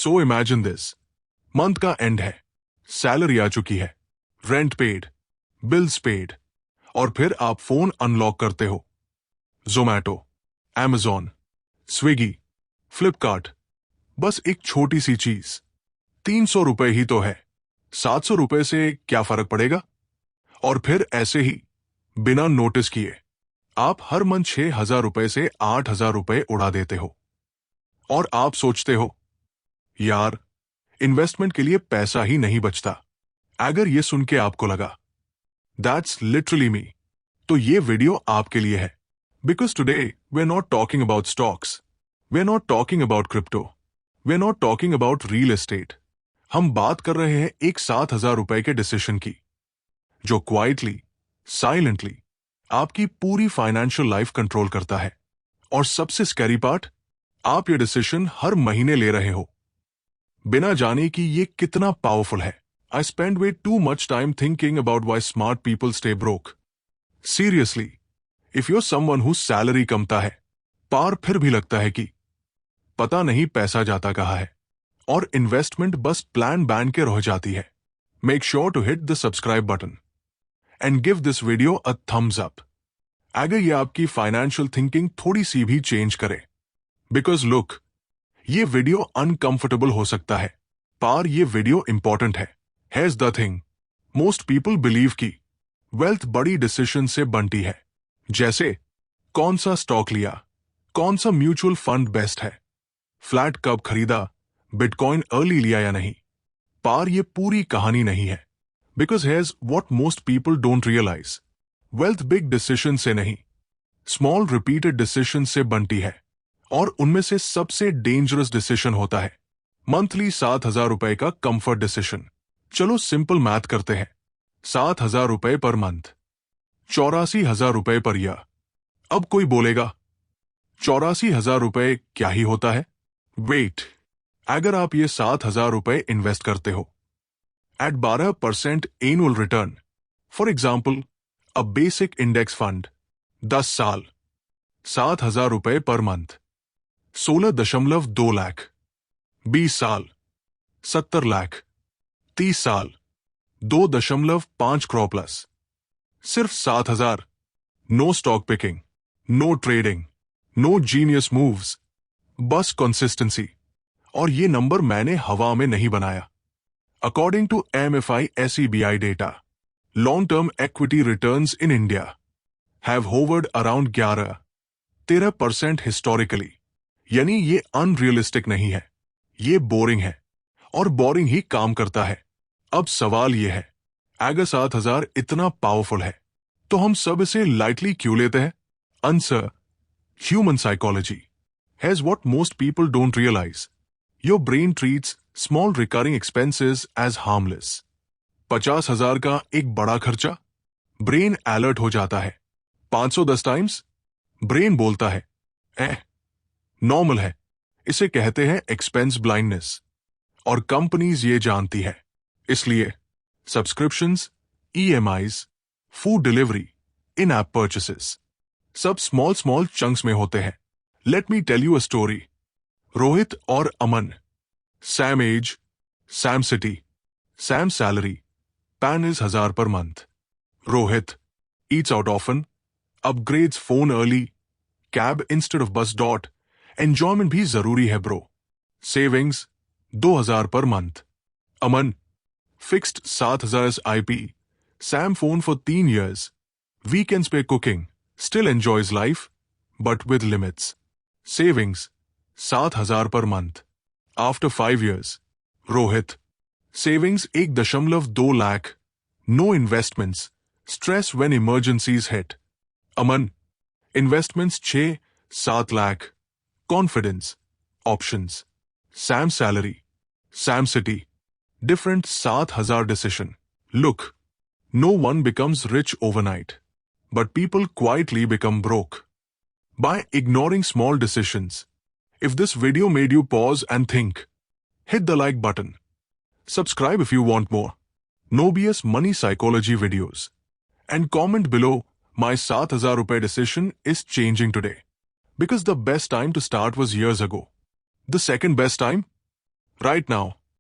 So imagine this, month का and है, salary आ चुकी है, रेंट पेड, बिल्स पेड, और फिर आप फोन अनलॉक करते हो। जोमैटो, Amazon, स्विगी, फ्लिपकार्ट, बस एक छोटी सी चीज, 300 रुपए ही तो है, 700 रुपए से क्या फर्क पड़ेगा? और फिर ऐसे ही बिना नोटिस किए आप हर मंथ 6,000 रुपए से 8,000 रुपए उड़ा देते हो। और आप सोचते हो, यार इन्वेस्टमेंट के लिए पैसा ही नहीं बचता। अगर ये सुन के आपको लगा दैट्स लिटरली मी, तो ये वीडियो आपके लिए है। Because today we are not talking about stocks, we are not talking about crypto, we are not talking about real estate. हम बात कर रहे हैं एक 7,000 रुपए के डिसीजन की, जो क्वाइटली, साइलेंटली आपकी पूरी फाइनेंशियल लाइफ कंट्रोल करता है। और सबसे स्कैरी पार्ट, आप ये डिसीजन हर महीने ले रहे हो, बिना जाने कि ये कितना पावरफुल है। I spend way too much time thinking about why smart people stay broke. Seriously, if you're someone who salary कमता है, पार फिर भी लगता है कि पता नहीं पैसा जाता कहाँ है, और इन्वेस्टमेंट बस प्लान बैन के रह जाती है। Make sure to hit the subscribe button and give this video a thumbs up अगर ये आपकी फाइनेंशियल थिंकिंग थोड़ी सी भी चेंज करे। बिकॉज लुक, ये वीडियो अनकंफर्टेबल हो सकता है, पर ये वीडियो इंपॉर्टेंट है। Here's the thing, most people believe कि वेल्थ बड़ी डिसीजन से बनती है, जैसे कौन सा स्टॉक लिया, कौन सा म्यूचुअल फंड बेस्ट है, फ्लैट कब खरीदा, बिटकॉइन अर्ली लिया या नहीं। पर ये पूरी कहानी नहीं है। Because here's what most people don't realise, wealth big decision से नहीं, स्मॉल रिपीटेड डिसीजन से बनती है। और उनमें से सबसे डेंजरस डिसीजन होता है मंथली 7,000 रुपए का कंफर्ट डिसीजन। चलो सिंपल मैथ करते हैं, 7,000 रुपए पर मंथ, 84,000 रुपए पर ईयर। अब कोई बोलेगा 84,000 रुपए क्या ही होता है? वेट, अगर आप ये 7,000 रुपए इन्वेस्ट करते हो at 12% annual return, for example a basic index fund, 10 साल, 7,000 रुपए पर मंथ, 16.2 लाख, 20 साल, 70 लाख, 30 साल, 2.5 करोड़ प्लस, सिर्फ 7,000। No stock picking, no trading, no genius moves, बस कंसिस्टेंसी। और ये नंबर मैंने हवा में नहीं बनाया। According to MFI SEBI data, long term equity returns in India have hovered around 11-13% historically. यानी ये अनरियलिस्टिक नहीं है, ये बोरिंग है, और बोरिंग ही काम करता है। अब सवाल ये है, अगर 7,000 इतना पावरफुल है तो हम सब इसे लाइटली क्यों लेते हैं? Answer, human psychology has what most people don't realise. Your brain treats small recurring expenses as harmless. 50,000 का एक बड़ा खर्चा, ब्रेन अलर्ट हो जाता है। 510 टाइम्स, ब्रेन बोलता है नॉर्मल है। इसे कहते हैं एक्सपेंस ब्लाइंडनेस। और कंपनीज ये जानती है, इसलिए subscriptions, EMIs, food delivery, in app purchases, सब स्मॉल स्मॉल चंक्स में होते हैं। Let me tell you a story. Rohit और Aman, same age, same city, same salary, pan is 1,000 per month. Rohit eats out often, upgrades phone early, cab instead of bus डॉट, enjoyment भी जरूरी है bro. Savings 2,000 per month. Aman fixed 7,000 IP, Sam phone for 3 years, weekends पे cooking, still enjoys life, but with limits. Savings 7,000 per month. After 5 years, Rohit, savings 1.2 lakh, no investments, stress when emergencies hit. Aman, investments 6-7 lakh, confidence, options. Sam salary, Sam city, different 7,000 decision. Look, no one becomes rich overnight, but people quietly become broke by ignoring small decisions. If this video made you pause and think, hit the like button. Subscribe if you want more No BS money psychology videos. And comment below, my 7,000 rupees decision is changing today. Because the best time to start was years ago. The second best time? right now.